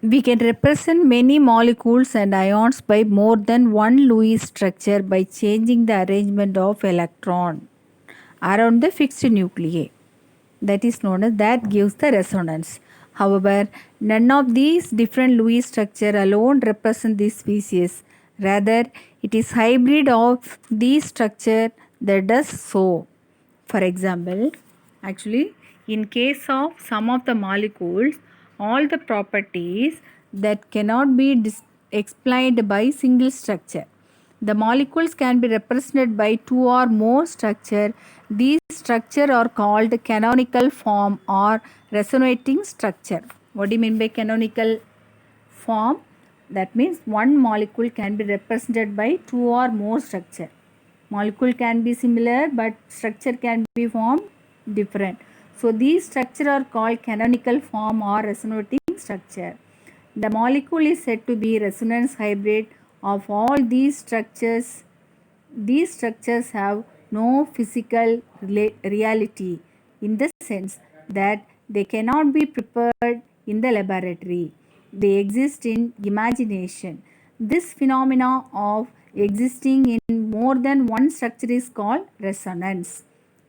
We can represent many molecules and ions by more than one Lewis structure by changing the arrangement of electron around the fixed nuclei. That is known as that gives the resonance. However, none of these different Lewis structure alone represent this species. Rather, it is hybrid of these structure that does so. For example, actually, in case of some of the molecules, all the properties that cannot be explained by single structure. The molecules can be represented by two or more structure. These structure are called canonical form or resonating structure. What do you mean by canonical form? That means one molecule can be represented by two or more structure. Molecule can be similar but structure can be formed different. So these structure are called canonical form or resonating structure. The molecule is said to be resonance hybrid of all these structures. These structures have no physical reality in the sense that they cannot be prepared in the laboratory. They exist in imagination. This phenomena of existing in more than one structure is called resonance.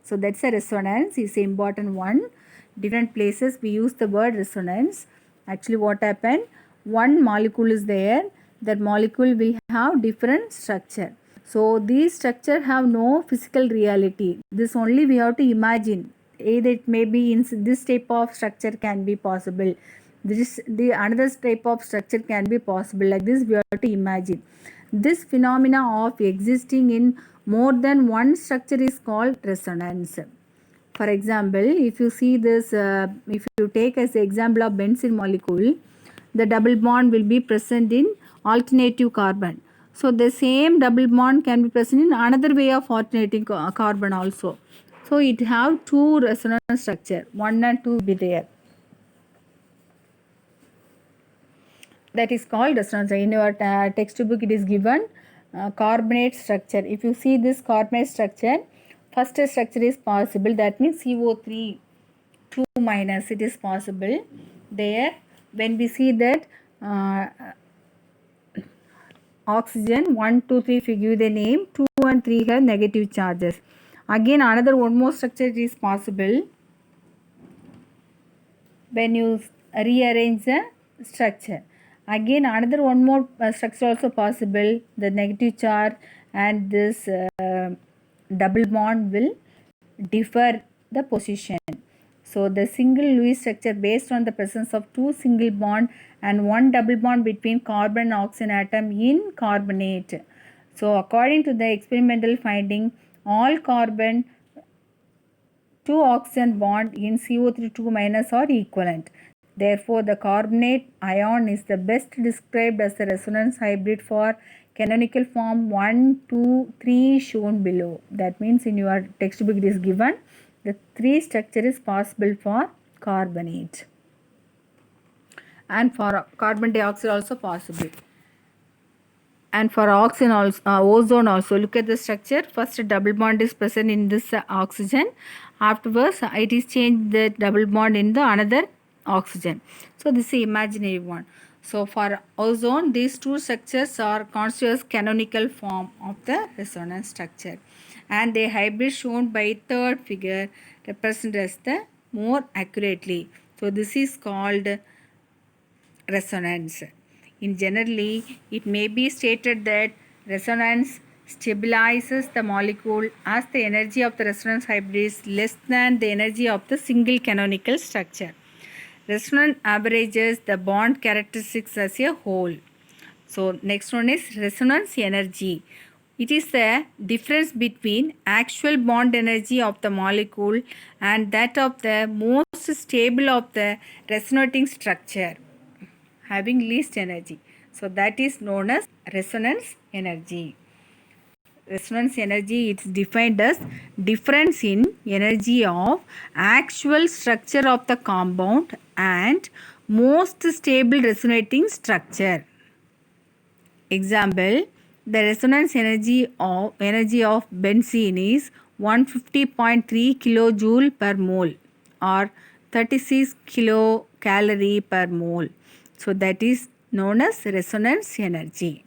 So that's a resonance is an important one. Different places we use the word resonance. Actually what happened? One molecule is there. That molecule will have different structure. So these structure have no physical reality. This only we have to imagine. Either it may be in this type of structure can be possible. The another type of structure can be possible. Like this we have to imagine. This phenomena of existing in more than one structure is called resonance. For example, if you see this, if you take as example of benzene molecule, the double bond will be present in alternative carbon. So the same double bond can be present in another way of alternating carbon also. So it have two resonance structure, 1 and 2 will be there. That is called resonance. In your textbook it is given carbonate structure. If you see this carbonate structure, first structure is possible, that means CO3 2 minus, it is possible there. When we see that oxygen 1 2 3, if you give the name, 2 and 3 have negative charges. Again another one more structure is possible when you rearrange the structure. Again another one more structure also possible, the negative charge and this double bond will differ the position. So the single Lewis structure based on the presence of two single bond and one double bond between carbon and oxygen atom in carbonate. So according to the experimental finding, all carbon to oxygen bond in CO3 2 minus are equivalent. Therefore, the carbonate ion is the best described as the resonance hybrid for canonical form 1, 2, 3 shown below. That means in your textbook it is given the three structure is possible for carbonate, and for carbon dioxide also possible, and for oxygen also, ozone also. Look at the structure. First double bond is present in this oxygen. Afterwards it is changed the double bond in the another oxygen. So this is imaginary one. So for ozone, these two structures are considered canonical form of the resonance structure, and the hybrid shown by third figure represent as the more accurately. So this is called resonance. In generally, it may be stated that resonance stabilizes the molecule as the energy of the resonance hybrid is less than the energy of the single canonical structure. Resonance averages the bond characteristics as a whole. So next one is resonance energy. It is the difference between actual bond energy of the molecule and that of the most stable of the resonating structure having least energy. So that is known as resonance energy. Resonance energy is defined as difference in energy of actual structure of the compound and most stable resonating structure. Example, the resonance energy of benzene is 150.3 kilojoule per mole or 36 kilocalorie per mole. So that is known as resonance energy.